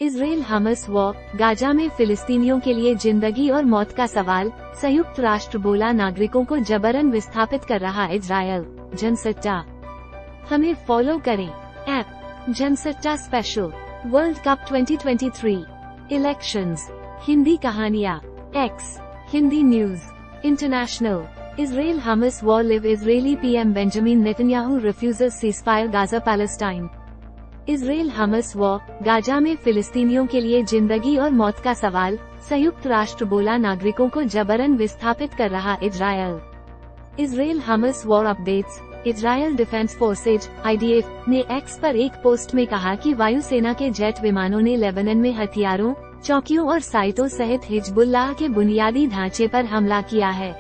Israel Hamas war, Gaza में फिलिस्तीनियों के लिए जिंदगी और मौत का सवाल। संयुक्त राष्ट्र बोला नागरिकों को जबरन विस्थापित कर रहा इजरायल। जनसत्ता। हमें फॉलो करें। App Jansatta special. World cup 2023 elections. Hindi कहानियाँ। X Hindi news international. Israel Hamas war live. Israeli PM Benjamin Netanyahu refuses ceasefire Gaza Palestine. Israel Hamas war, Gaza में फिलिस्तीनियों के लिए जिंदगी और मौत का सवाल। संयुक्त राष्ट्र बोला नागरिकों को जबरन विस्थापित कर रहा Israel. Israel Hamas war updates. Israel defence forces (IDF) ने एक्स पर एक पोस्ट में कहा कि वायुसेना के जेट विमानों ने लेबनान में हथियारों, चौकियों और साइटों सहित हिजबुल्लाह के बुनियादी ढांचे पर हमला किया है।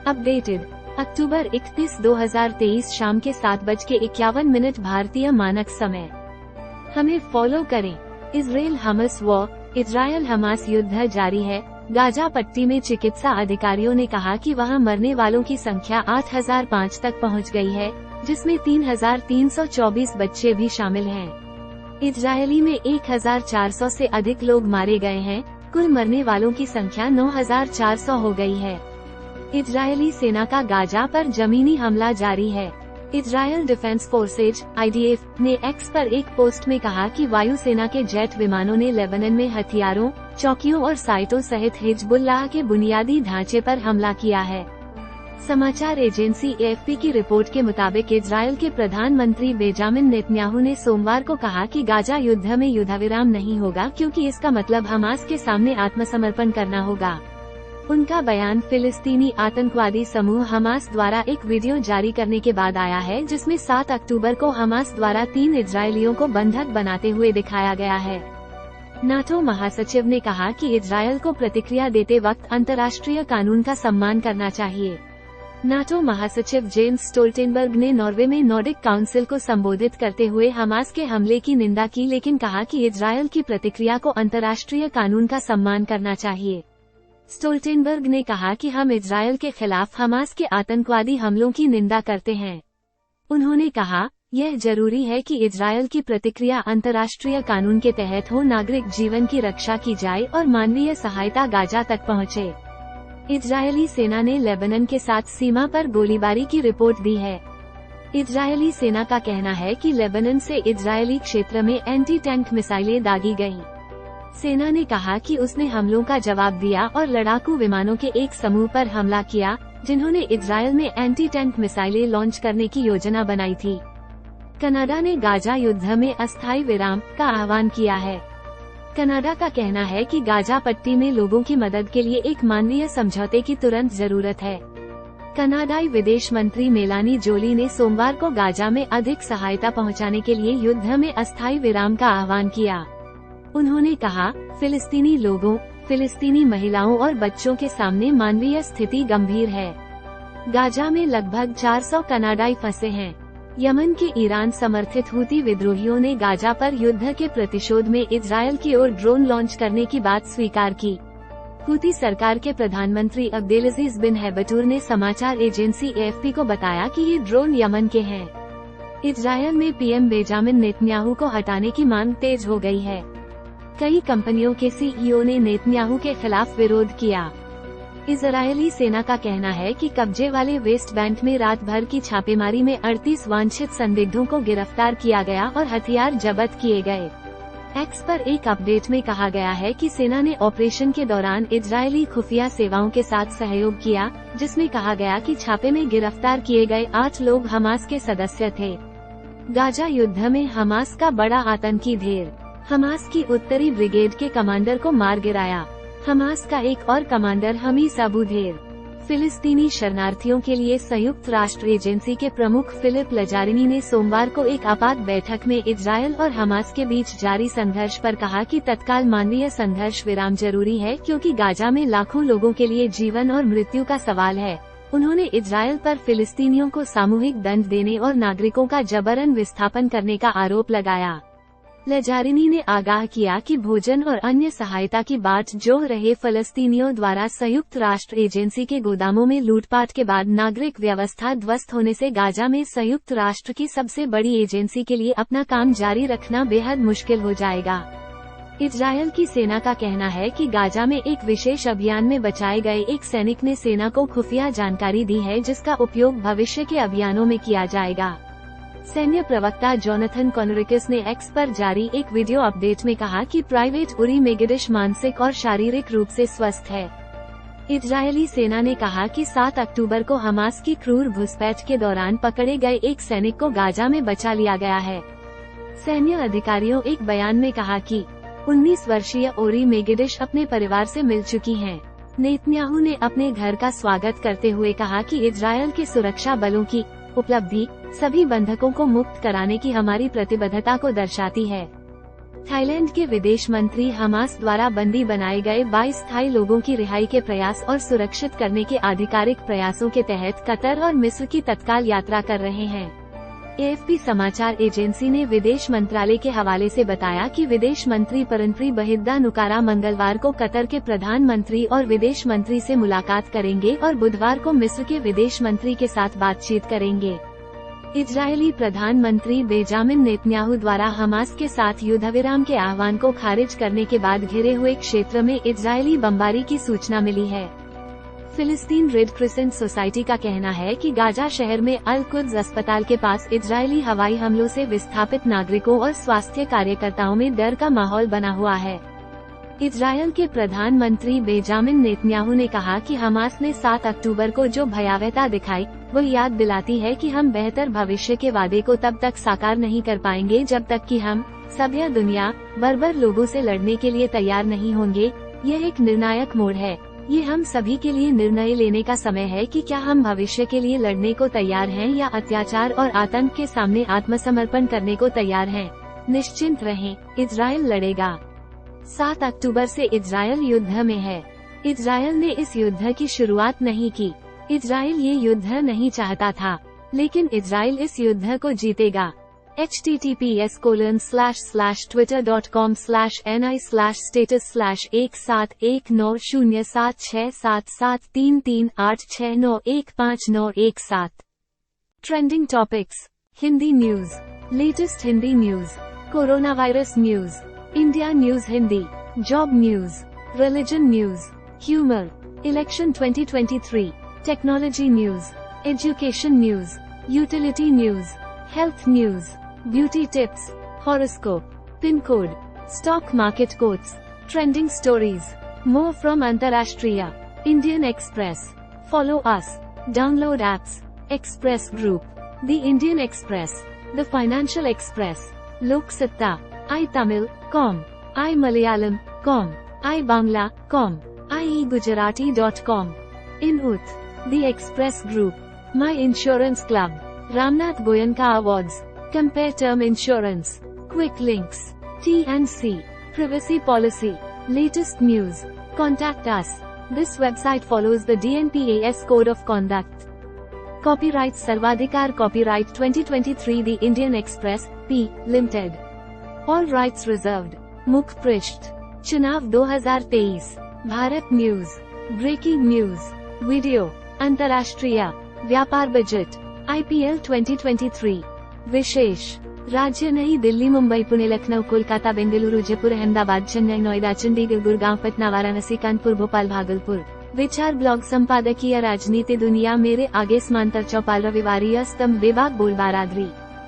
अपडेटेड अक्टूबर 31, 2023 शाम के 7:51 भारतीय मानक समय। हमें फॉलो करें। Israel Hamas war, Israel Hamas युद्ध जारी है। गाजा पट्टी में चिकित्सा अधिकारियों ने कहा कि वहां मरने वालों की संख्या 8005 तक पहुंच गई है, जिसमें 3324 बच्चे भी शामिल हैं। इजरायली में 1400 से अधिक लोग मारे गए हैं। कुल मरने वालों की संख्या 9400 हो गई है। इजरायली सेना का गाजा पर जमीनी हमला जारी है। इजरायल डिफेंस फोर्सेज (IDF) ने एक्स पर एक पोस्ट में कहा कि वायुसेना के जेट विमानों ने लेबनान में हथियारों, चौकियों और साइटों सहित हिजबुल्लाह के बुनियादी ढांचे पर हमला किया है। समाचार एजेंसी AFP की रिपोर्ट के मुताबिक इजरायल के प्रधानमंत्री बेंजामिन नेतन्याहू ने सोमवार को कहा कि गाजा युद्ध में युद्धविराम नहीं होगा, क्योंकि इसका मतलब हमास के सामने आत्मसमर्पण करना होगा। उनका बयान फिलिस्तीनी आतंकवादी समूह हमास द्वारा एक वीडियो जारी करने के बाद आया है, जिसमें 7 अक्टूबर को हमास द्वारा 3 इजरायलियों को बंधक बनाते हुए दिखाया गया है। नाटो महासचिव ने कहा कि इजरायल को प्रतिक्रिया देते वक्त अंतर्राष्ट्रीय कानून का सम्मान करना चाहिए। नाटो महासचिव जेम्स स्टोल्टेनबर्ग ने नॉर्वे में नॉर्डिक काउंसिल को संबोधित करते हुए हमास के हमले की निंदा की, लेकिन कहा कि इजरायल की प्रतिक्रिया को अंतर्राष्ट्रीय कानून का सम्मान करना चाहिए। स्टोल्टेनबर्ग ने कहा कि हम इजरायल के खिलाफ हमास के आतंकवादी हमलों की निंदा करते हैं। उन्होंने कहा, यह जरूरी है कि इजरायल की प्रतिक्रिया अंतर्राष्ट्रीय कानून के तहत हो, नागरिक जीवन की रक्षा की जाए और मानवीय सहायता गाजा तक पहुंचे। इजरायली सेना ने लेबनान के साथ सीमा पर गोलीबारी की रिपोर्ट दी है। इजरायली सेना का कहना है कि लेबनान से इजरायली क्षेत्र में एंटी टैंक मिसाइलें दागी गईं। सेना ने कहा कि उसने हमलों का जवाब दिया और लड़ाकू विमानों के एक समूह पर हमला किया, जिन्होंने इजरायल में एंटी टैंक मिसाइलें लॉन्च करने की योजना बनाई थी। कनाडा ने गाजा युद्ध में अस्थायी विराम का आह्वान किया है। कनाडा का कहना है कि गाजा पट्टी में लोगों की मदद के लिए एक मानवीय समझौते की तुरंत जरूरत है। कनाडाई विदेश मंत्री मेलानी जोली ने सोमवार को गाजा में अधिक सहायता पहुंचाने के लिए युद्ध में अस्थायी विराम का आह्वान किया। उन्होंने कहा, फिलिस्तीनी लोगों, फिलिस्तीनी महिलाओं और बच्चों के सामने मानवीय स्थिति गंभीर है। गाजा में लगभग 400 कनाडाई फंसे हैं। यमन के ईरान समर्थित हूती विद्रोहियों ने गाजा पर युद्ध के प्रतिशोध में इजरायल की ओर ड्रोन लॉन्च करने की बात स्वीकार की। हूती सरकार के प्रधानमंत्री अब्देलअजीज बिन हैबतूर ने समाचार एजेंसी AFP को बताया कि ये ड्रोन यमन के हैं। इजरायल में पीएम बेंजामिन नेतन्याहू को हटाने की मांग तेज हो गई है। कई कंपनियों के CEO ने नेतन्याहू के खिलाफ विरोध किया। इजरायली सेना का कहना है कि कब्जे वाले वेस्ट बैंक में रात भर की छापेमारी में 38 वांछित संदिग्धों को गिरफ्तार किया गया और हथियार जब्त किए गए। एक्स पर एक अपडेट में कहा गया है कि सेना ने ऑपरेशन के दौरान इजरायली खुफिया सेवाओं के साथ सहयोग किया, जिसमें कहा गया कि छापे में गिरफ्तार किए गए 8 लोग हमास के सदस्य थे। गाजा युद्ध में हमास का बड़ा आतंकी ढेर। हमास की उत्तरी ब्रिगेड के कमांडर को मार गिराया। हमास का एक और कमांडर हमीस अबू ढेर। फिलिस्तीनी शरणार्थियों के लिए संयुक्त राष्ट्र एजेंसी के प्रमुख फिलिप लजारिनी ने सोमवार को एक आपात बैठक में इजरायल और हमास के बीच जारी संघर्ष पर कहा कि तत्काल मानवीय संघर्ष विराम जरूरी है, क्योंकि गाजा में लाखों लोगों के लिए जीवन और मृत्यु का सवाल है। उन्होंने इजरायल पर फिलिस्तीनियों को सामूहिक दंड देने और नागरिकों का जबरन विस्थापन करने का आरोप लगाया। लजारिनी ने आगाह किया कि भोजन और अन्य सहायता की बाट जोह रहे फलस्तीनियों द्वारा संयुक्त राष्ट्र एजेंसी के गोदामों में लूटपाट के बाद नागरिक व्यवस्था ध्वस्त होने से गाजा में संयुक्त राष्ट्र की सबसे बड़ी एजेंसी के लिए अपना काम जारी रखना बेहद मुश्किल हो जाएगा। इजरायल की सेना का कहना है कि गाजा में एक विशेष अभियान में बचाए गए एक सैनिक ने सेना को खुफिया जानकारी दी है, जिसका उपयोग भविष्य के अभियानों में किया जाएगा। सैन्य प्रवक्ता जोनाथन कॉनरिकस ने एक्स पर जारी एक वीडियो अपडेट में कहा कि प्राइवेट उरी मेगेडिश मानसिक और शारीरिक रूप से स्वस्थ है। इजरायली सेना ने कहा कि 7 अक्टूबर को हमास की क्रूर घुसपैठ के दौरान पकड़े गए एक सैनिक को गाजा में बचा लिया गया है। सैन्य अधिकारियों एक बयान में कहा कि 19 वर्षीय ओरी मेगेडिश अपने परिवार से मिल चुकी हैं। नेतन्याहू ने अपने घर का स्वागत करते हुए कहा कि इजरायल के सुरक्षा बलों की उपलब्धि सभी बंधकों को मुक्त कराने की हमारी प्रतिबद्धता को दर्शाती है। थाईलैंड के विदेश मंत्री हमास द्वारा बंदी बनाए गए 22 थाई लोगों की रिहाई के प्रयास और सुरक्षित करने के आधिकारिक प्रयासों के तहत कतर और मिस्र की तत्काल यात्रा कर रहे हैं। एएफपी समाचार एजेंसी ने विदेश मंत्रालय के हवाले से बताया कि विदेश मंत्री परनप्री बहिद्दा नुकारा मंगलवार को कतर के प्रधानमंत्री और विदेश मंत्री से मुलाकात करेंगे और बुधवार को मिस्र के विदेश मंत्री के साथ बातचीत करेंगे। इजरायली प्रधानमंत्री बेंजामिन नेतन्याहू द्वारा हमास के साथ युद्धविराम के आह्वान को खारिज करने के बाद घिरे हुए क्षेत्र में इजरायली बमबारी की सूचना मिली है। फिलिस्तीन रेड क्रिसेंट सोसाइटी का कहना है कि गाजा शहर में अल कुद्स अस्पताल के पास इजरायली हवाई हमलों से विस्थापित नागरिकों और स्वास्थ्य कार्यकर्ताओं में डर का माहौल बना हुआ है। इजरायल के प्रधानमंत्री बेंजामिन नेतन्याहू ने कहा कि हमास ने 7 अक्टूबर को जो भयावहता दिखाई वो याद दिलाती है कि हम बेहतर भविष्य के वादे को तब तक साकार नहीं कर पाएंगे जब तक कि हम सभ्य दुनिया बर्बर लोगों से लड़ने के लिए तैयार नहीं होंगे। यह एक निर्णायक मोड़ है। ये हम सभी के लिए निर्णय लेने का समय है कि क्या हम भविष्य के लिए लड़ने को तैयार हैं या अत्याचार और आतंक के सामने आत्मसमर्पण करने को तैयार हैं। निश्चिंत रहें, इजरायल लड़ेगा। 7 अक्टूबर से इजरायल युद्ध में है। इजरायल ने इस युद्ध की शुरुआत नहीं की। इजरायल ये युद्ध नहीं चाहता था, लेकिन इजरायल इस युद्ध को जीतेगा। https://twitter.com/ni/status/17338633869159117। Trending topics. Hindi news, latest Hindi news, corona virus news, India news Hindi, job news, religion news, humour, election 2023, technology news, education news, utility news, health news, beauty tips, horoscope, pin code, stock market quotes, trending stories, more from अंतरराष्ट्रीय, Indian Express. Follow us, download apps, Express Group, the Indian Express, the Financial Express, Loksatta, I Tamil com, I Malayalam com, I Bangla com, IEGujarati.com, इन उत, the express group, my insurance club, Ramnath Goenka awards, compare term insurance, quick links, TNC, privacy policy, latest news, contact us. This website follows the DNPAS Code of Conduct. Copyright सर्वाधिकार Copyright 2023 The Indian Express, P. Limited. All rights reserved. मुख्य पृष्ठ, चुनाव 2023, Bharat news, breaking news, video, अंतर्राष्ट्रीय, व्यापार budget, IPL 2023, विशेष, राज्य नई दिल्ली, मुंबई, पुणे, लखनऊ, कोलकाता, बेंगलुरु, जयपुर, अहमदाबाद, चेन्नई, नोएडा, चंडीगढ़, गुड़गांव, पटना, वाराणसी, कानपुर, भोपाल, भागलपुर। विचार blog संपादकीय राजनीति दुनिया मेरे आगे समांतर चौपाल रविवारी स्तंभ विभाग बोलबारादरी।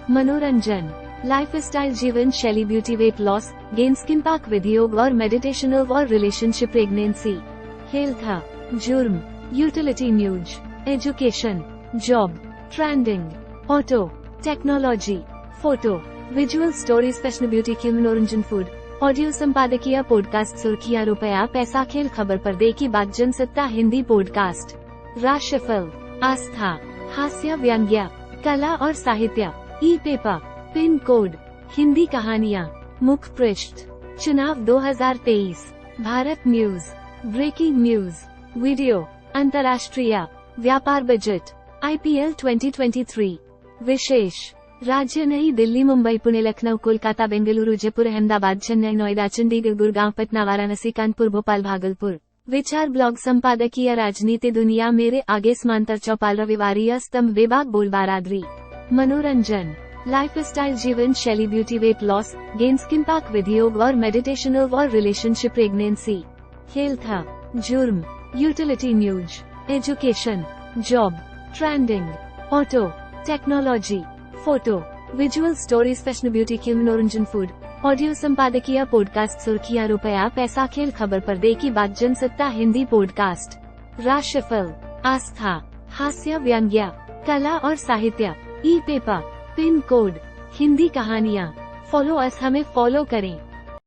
मनोरंजन, लाइफस्टाइल जीवन शैली, beauty, weight loss, gain, skin park, विधि योग और मेडिटेशन और रिलेशनशिप, प्रेगनेंसी, हेल्थ, जुर्म, utility news, education, job, trending, auto, technology, photo, visual stories, fashion, beauty, मनोरंजन, फूड, ऑडियो संपादकीय, पॉडकास्ट, सुर्खियां, रुपया, पैसा, खेल, खबर, पर्दे की बात, जनसत्ता, हिंदी पॉडकास्ट, राशिफल, आस्था, हास्य, व्यंग्य, कला और साहित्य, e paper, pin code, Hindi कहानियाँ, मुख्य पृष्ठ, चुनाव 2023, Bharat news, breaking news, video, अंतर्राष्ट्रीय, व्यापार बजट, IPL 2023, विशेष, राज्य नई दिल्ली, मुंबई, पुणे, लखनऊ, कोलकाता, बेंगलुरु, जयपुर, अहमदाबाद, चेन्नई, नोएडा, चंडीगढ़, गुड़गांव, पटना, वाराणसी, कानपुर, भोपाल, भागलपुर। विचार ब्लॉग संपादकीय राजनीति दुनिया मेरे आगे समांतर चौपाल रविवारी स्तंभ विभाग बोलबारादरी। मनोरंजन, लाइफस्टाइल जीवन शैली, beauty, weight loss, gain, skin pack, with योग और मेडिटेशनल और रिलेशनशिप, प्रेगनेंसी, हेल्थ, जुर्म, utility, news, education, job, trending, auto, technology, photo, visual stories, fashion, beauty, खेल, मनोरंजन, फूड, ऑडियो, संपादकीय, पॉडकास्ट, सुर्खियां, रुपया, पैसा, खेल, खबर, पर्दे की बात, जनसत्ता, हिंदी पॉडकास्ट, राशिफल, आस्था, हास्य, व्यंग्य, कला और साहित्य, e paper, pin code, Hindi कहानियाँ। फॉलो अस, हमें फॉलो करें।